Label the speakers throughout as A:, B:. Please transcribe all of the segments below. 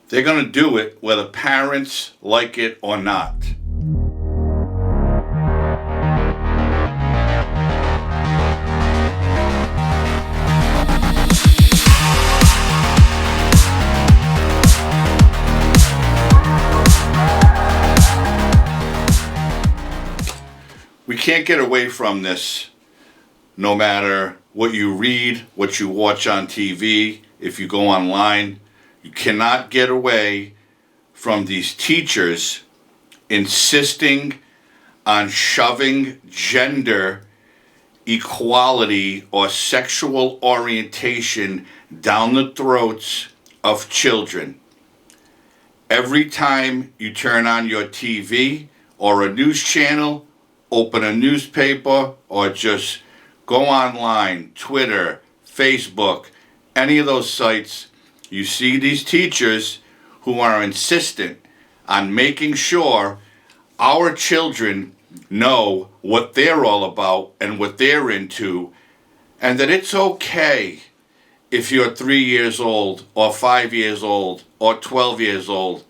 A: They're going to do it whether parents like it or not. We can't get away from this no matter what you read, what you watch on TV, if you go online. You cannot get away from these teachers insisting on shoving gender equality or sexual orientation down the throats of children. Every time you turn on your TV or a news channel, open a newspaper, or just go online, Twitter, Facebook, any of those sites, you see these teachers who are insistent on making sure our children know what they're all about and what they're into, and that it's okay if you're 3 years old or 5 years old or 12 years old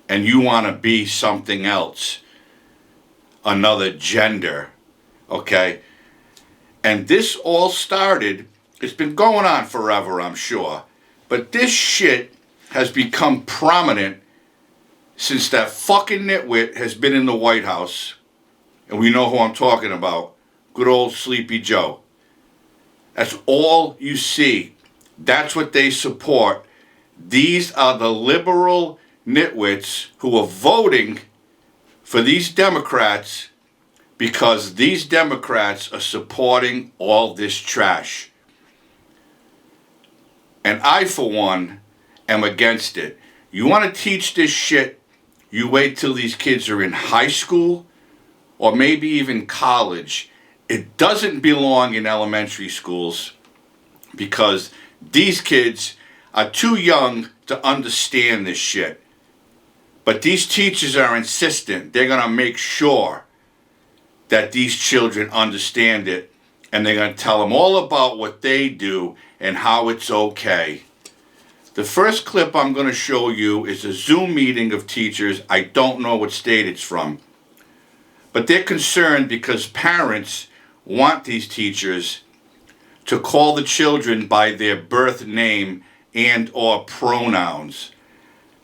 A: and you want to be something else, another gender, okay? And this all started, it's been going on forever, I'm sure, but this shit has become prominent since that fucking nitwit has been in the White House. And we know who I'm talking about. Good old Sleepy Joe. That's all you see. That's what they support. These are the liberal nitwits who are voting for these Democrats because these Democrats are supporting all this trash. And I, for one, am against it. You want to teach this shit, you wait till these kids are in high school or maybe even college. It doesn't belong in elementary schools because these kids are too young to understand this shit. But these teachers are insistent. They're going to make sure that these children understand it, and they're going to tell them all about what they do and how it's okay. The first clip I'm going to show you is a Zoom meeting of teachers. I don't know what state it's from. But they're concerned because parents want these teachers to call the children by their birth name and or pronouns.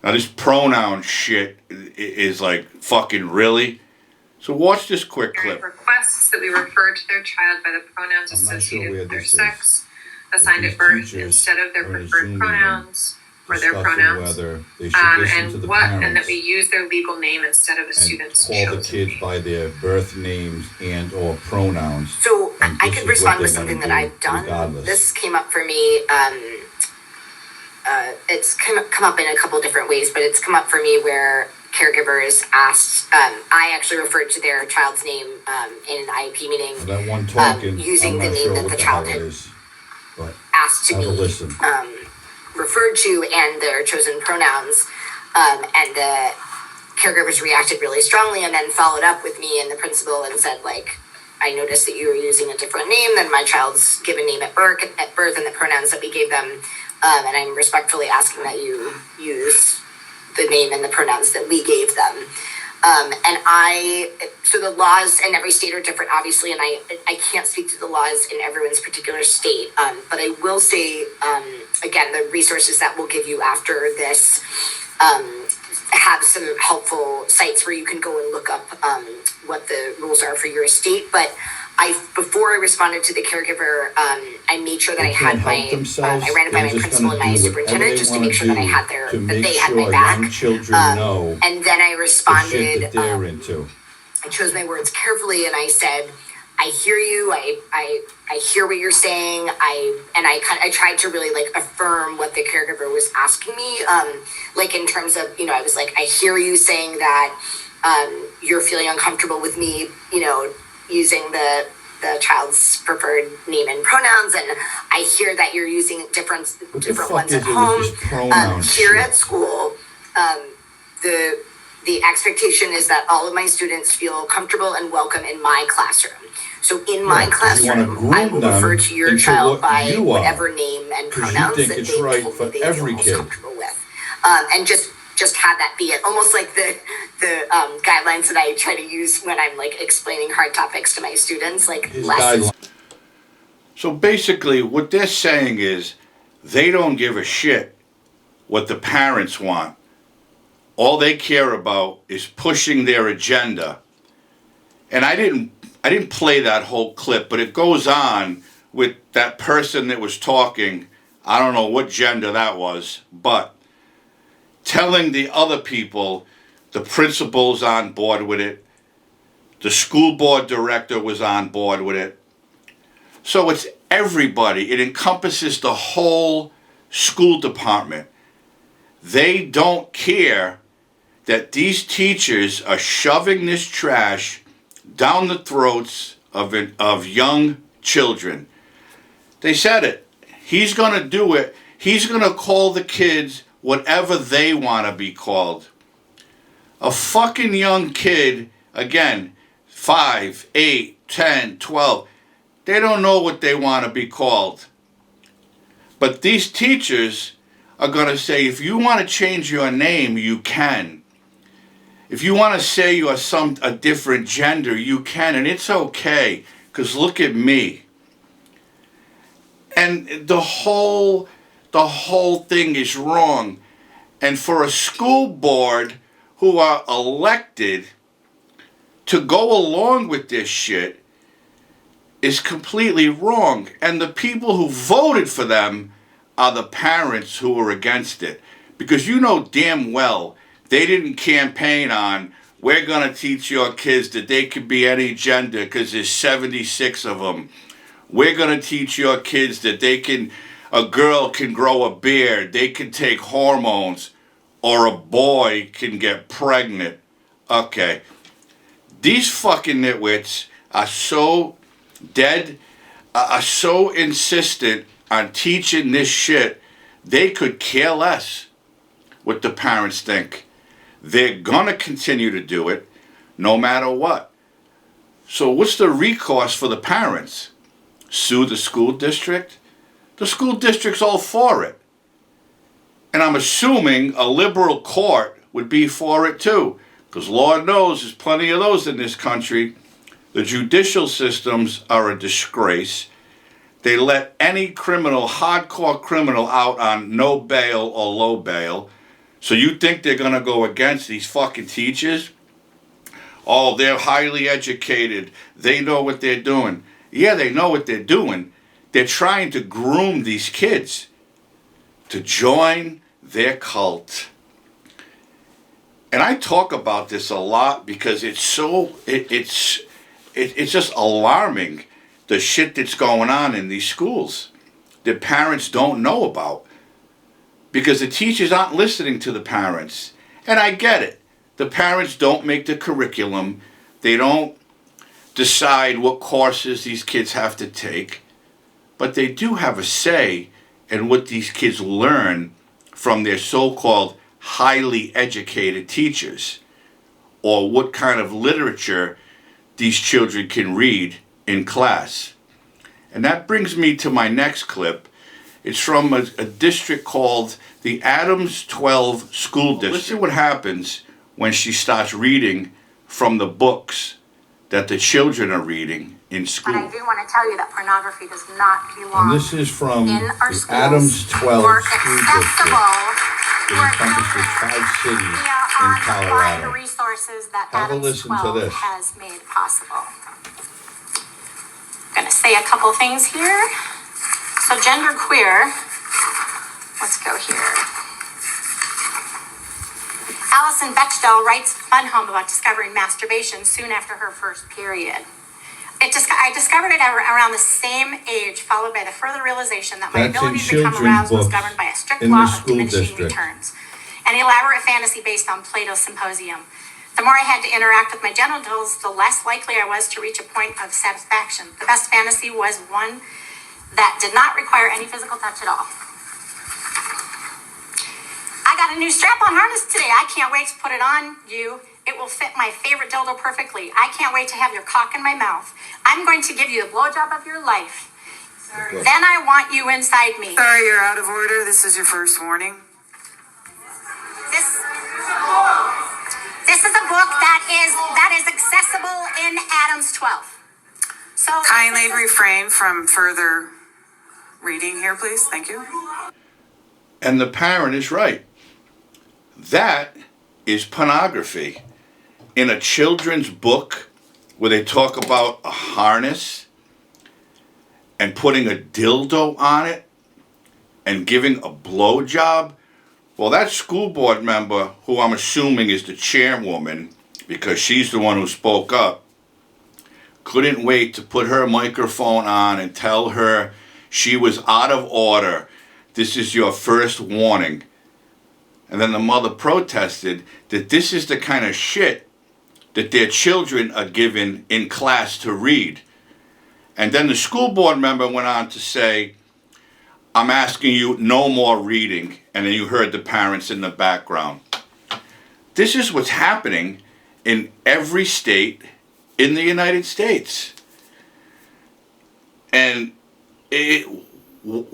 A: Now this pronoun shit is like fucking really. So watch this quick clip.
B: Requests that we refer to their child by the pronouns associated with their sex, assigned at birth instead of their preferred pronouns or their pronouns, and that we use their legal name instead of a student's
A: call
B: chosen
A: the kids
B: name.
A: by their birth names and or pronouns.
C: So I could respond with something that I've done.
A: Regardless.
C: This came up for me. It's come up in a couple different ways, but it's come up for me where caregivers asked, I actually referred to their child's name in an IEP meeting,
A: That one talking,
C: using the name that the child had asked to be referred to and their chosen pronouns, and the caregivers reacted really strongly and then followed up with me and the principal and said, like, I noticed that you were using a different name than my child's given name at birth and the pronouns that we gave them, and I'm respectfully asking that you use the name and the pronouns that we gave them. So the laws in every state are different, obviously, and I can't speak to the laws in everyone's particular state, but I will say, again, the resources that we'll give you after this have some helpful sites where you can go and look up what the rules are for your state. But before I responded to the caregiver, I made sure that I had I ran it by my principal and my superintendent just to make sure that I had that they had my back. And then I responded. I chose my words carefully, and I said, I hear you. I hear what you're saying. I tried to really like affirm what the caregiver was asking me. Like in terms of, I was like, I hear you saying that you're feeling uncomfortable with me, using the child's preferred name and pronouns, and I hear that you're using different ones at home. Here at school, the expectation is that all of my students feel comfortable and welcome in my classroom. So in my classroom, I will refer to your child by whatever name and pronouns that they told me they feel most comfortable with. And just just have that be it. Almost like the guidelines that I try to use when I'm like explaining hard topics to my students, like lessons.
A: So basically what they're saying is they don't give a shit what the parents want. All they care about is pushing their agenda. And I didn't play that whole clip, but it goes on with that person that was talking. I don't know what gender that was, but telling the other people, the principal's on board with it, the school board director was on board with it. So it's everybody. It encompasses the whole school department. They don't care that these teachers are shoving this trash down the throats of young children. They said it. He's going to do it. He's going to call the kids whatever they want to be called. A fucking young kid, again, 5, 8, 10, 12, they don't know what they want to be called. But these teachers are going to say, if you want to change your name, you can. If you want to say you're a different gender, you can, and it's okay, because look at me. And the whole thing is wrong. And for a school board who are elected to go along with this shit is completely wrong. And the people who voted for them are the parents who were against it. Because you know damn well they didn't campaign on, we're going to teach your kids that they could be any gender because there's 76 of them. We're going to teach your kids that a girl can grow a beard, they can take hormones, or a boy can get pregnant. Okay. These fucking nitwits are so are so insistent on teaching this shit, they could care less what the parents think. They're gonna continue to do it no matter what. So what's the recourse for the parents? Sue the school district? The school district's all for it. And I'm assuming a liberal court would be for it too. Because Lord knows there's plenty of those in this country. The judicial systems are a disgrace. They let any criminal, hardcore criminal, out on no bail or low bail. So you think they're going to go against these fucking teachers? Oh, they're highly educated. They know what they're doing. Yeah, they know what they're doing. They're trying to groom these kids to join their cult. And I talk about this a lot because it's so, it's just alarming, the shit that's going on in these schools that parents don't know about. Because the teachers aren't listening to the parents. And I get it. The parents don't make the curriculum. They don't decide what courses these kids have to take. But they do have a say in what these kids learn from their so-called highly educated teachers. Or what kind of literature these children can read in class. And that brings me to my next clip. It's from a district called the Adams 12 School District. Listen what happens when she starts reading from the books that the children are reading in school.
D: But I do want to tell you that pornography does not belong
E: and this is from
D: in our
E: the
D: schools
E: Adams 12
D: or
E: School
D: acceptable
E: District. It encompasses 5 cities in Colorado.
D: The resources that
E: Have a
D: Adams
E: listen to
D: 12
E: this.
D: has made possible. I'm going to say a couple things here. So gender queer, let's go here. Alison Bechdel writes Fun Home about discovering masturbation soon after her first period. I discovered it around the same age, followed by the further realization that my
E: That's
D: ability
E: in
D: to become
E: children's
D: aroused was
E: books
D: governed by a strict
E: in
D: law
E: the
D: of
E: school
D: diminishing
E: district.
D: returns, an elaborate fantasy based on Plato's Symposium. The more I had to interact with my genitals, the less likely I was to reach a point of satisfaction. The best fantasy was one that did not require any physical touch at all. I got a new strap-on harness today. I can't wait to put it on you. It will fit my favorite dildo perfectly. I can't wait to have your cock in my mouth. I'm going to give you the blowjob of your life. Sorry. Then I want you inside me.
F: Sorry, you're out of order. This is your first warning.
D: This accessible in Adams 12. So
F: Kindly refrain from further reading here, please. Thank you.
A: And the parent is right. That is pornography. In a children's book where they talk about a harness and putting a dildo on it and giving a blowjob, well, that school board member, who I'm assuming is the chairwoman, because she's the one who spoke up, couldn't wait to put her microphone on and tell her she was out of order. This is your first warning. And then the mother protested that this is the kind of shit that their children are given in class to read. And then the school board member went on to say, I'm asking you no more reading. And then you heard the parents in the background. This is what's happening in every state in the United States. And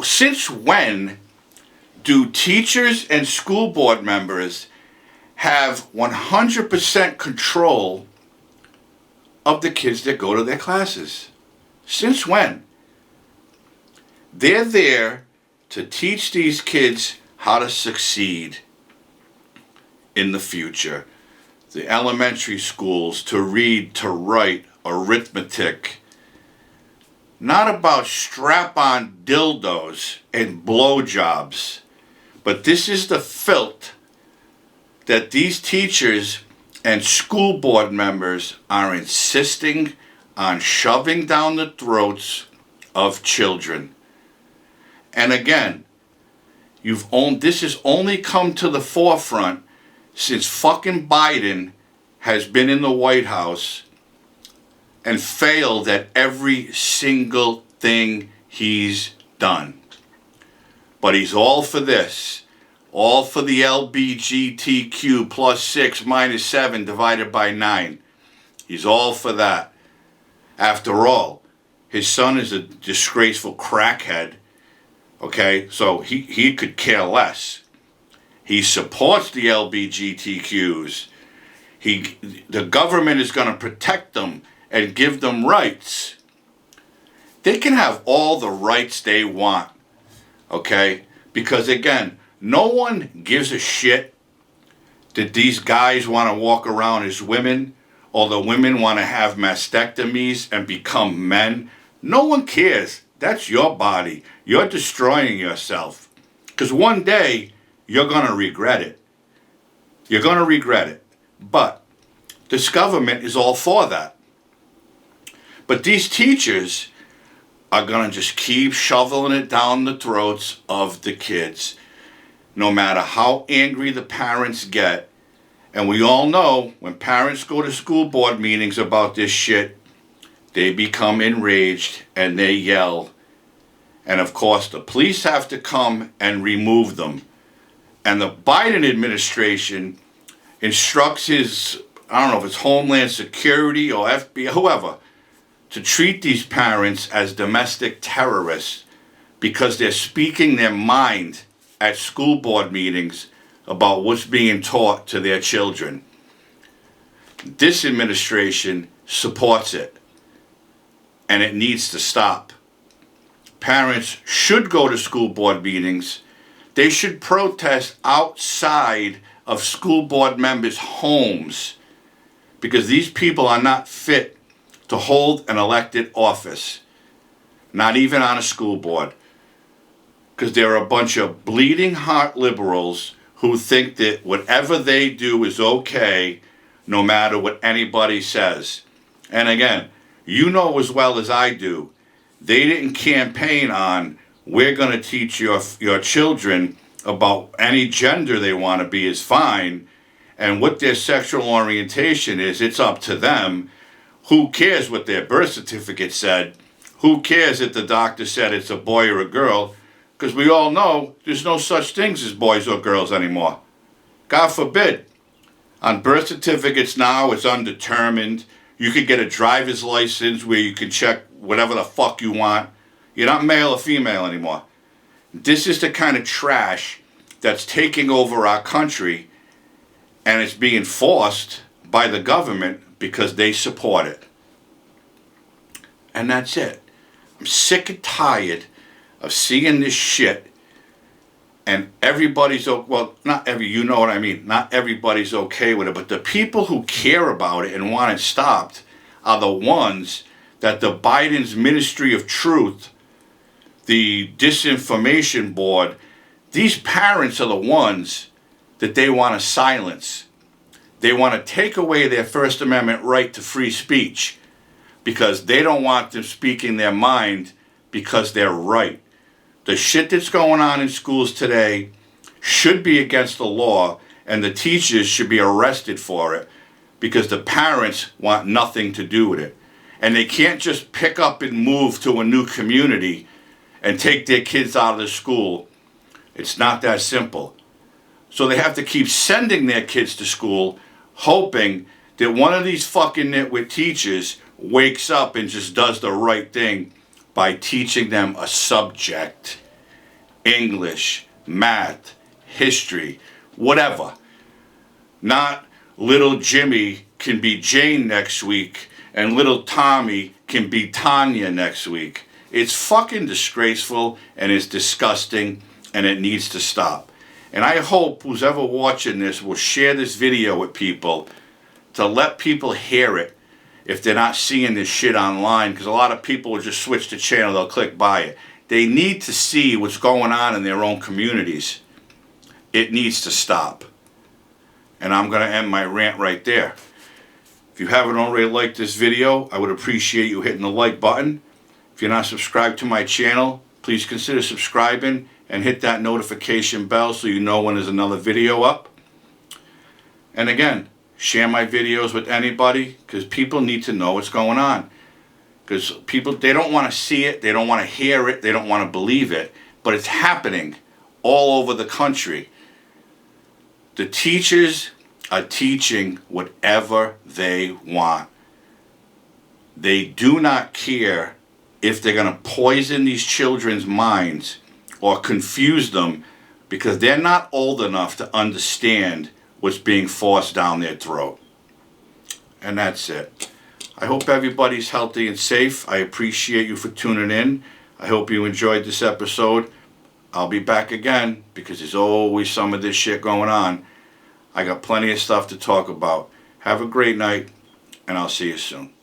A: since when do teachers and school board members have 100% control of the kids that go to their classes? Since when? They're there to teach these kids how to succeed in the future. The elementary schools, to read, to write, arithmetic. Not about strap-on dildos and blowjobs. But this is the filth that these teachers and school board members are insisting on shoving down the throats of children. And again, this has only come to the forefront since fucking Biden has been in the White House and failed at every single thing he's done. But he's all for this. All for the LBGTQ plus 6 minus 7 divided by 9. He's all for that. After all, his son is a disgraceful crackhead. Okay, so he could care less. He supports the LBGTQs. The government is going to protect them and give them rights. They can have all the rights they want. Okay? Because again, no one gives a shit that these guys want to walk around as women, or the women want to have mastectomies and become men. No one cares. That's your body. You're destroying yourself. Because one day, you're going to regret it. You're going to regret it. But this government is all for that. But these teachers are going to just keep shoveling it down the throats of the kids, no matter how angry the parents get. And we all know when parents go to school board meetings about this shit, they become enraged and they yell. And of course, the police have to come and remove them. And the Biden administration instructs his, I don't know if it's Homeland Security or FBI, whoever, to treat these parents as domestic terrorists because they're speaking their mind at school board meetings about what's being taught to their children. This administration supports it, and it needs to stop. Parents should go to school board meetings. They should protest outside of school board members' homes because these people are not fit to hold an elected office, not even on a school board, because they're a bunch of bleeding heart liberals who think that whatever they do is okay no matter what anybody says. And again, you know as well as I do, they didn't campaign on, we're going to teach your children about any gender they want to be is fine, and what their sexual orientation is, it's up to them. Who cares what their birth certificate said? Who cares if the doctor said it's a boy or a girl? Because we all know there's no such things as boys or girls anymore. God forbid. On birth certificates now, it's undetermined. You could get a driver's license where you can check whatever the fuck you want. You're not male or female anymore. This is the kind of trash that's taking over our country, and it's being forced by the government because they support it. And that's it. I'm sick and tired of seeing this shit, and everybody's, well, not every, you know what I mean, not everybody's okay with it, but the people who care about it and want it stopped are the ones that the Biden's Ministry of Truth, the Disinformation Board, these parents are the ones that they want to silence. They want to take away their First Amendment right to free speech because they don't want them speaking their mind because they're right. The shit that's going on in schools today should be against the law, and the teachers should be arrested for it because the parents want nothing to do with it. And they can't just pick up and move to a new community and take their kids out of the school. It's not that simple. So they have to keep sending their kids to school, hoping that one of these fucking nitwit teachers wakes up and just does the right thing by teaching them a subject. English, math, history, whatever. Not little Jimmy can be Jane next week and little Tommy can be Tanya next week. It's fucking disgraceful and it's disgusting and it needs to stop. And I hope who's ever watching this will share this video with people to let people hear it if they're not seeing this shit online, because a lot of people will just switch the channel, they'll click by it. They need to see what's going on in their own communities. It needs to stop. And I'm going to end my rant right there. If you haven't already liked this video, I would appreciate you hitting the like button. If you're not subscribed to my channel, please consider subscribing and hit that notification bell so you know when there's another video up. And again, share my videos with anybody because people need to know what's going on. Because people, they don't want to see it, they don't want to hear it, they don't want to believe it, but it's happening all over the country. The teachers are teaching whatever they want. They do not care if they're going to poison these children's minds or confuse them because they're not old enough to understand what's being forced down their throat. And that's it. I hope everybody's healthy and safe. I appreciate you for tuning in. I hope you enjoyed this episode. I'll be back again because there's always some of this shit going on. I got plenty of stuff to talk about. Have a great night, and I'll see you soon.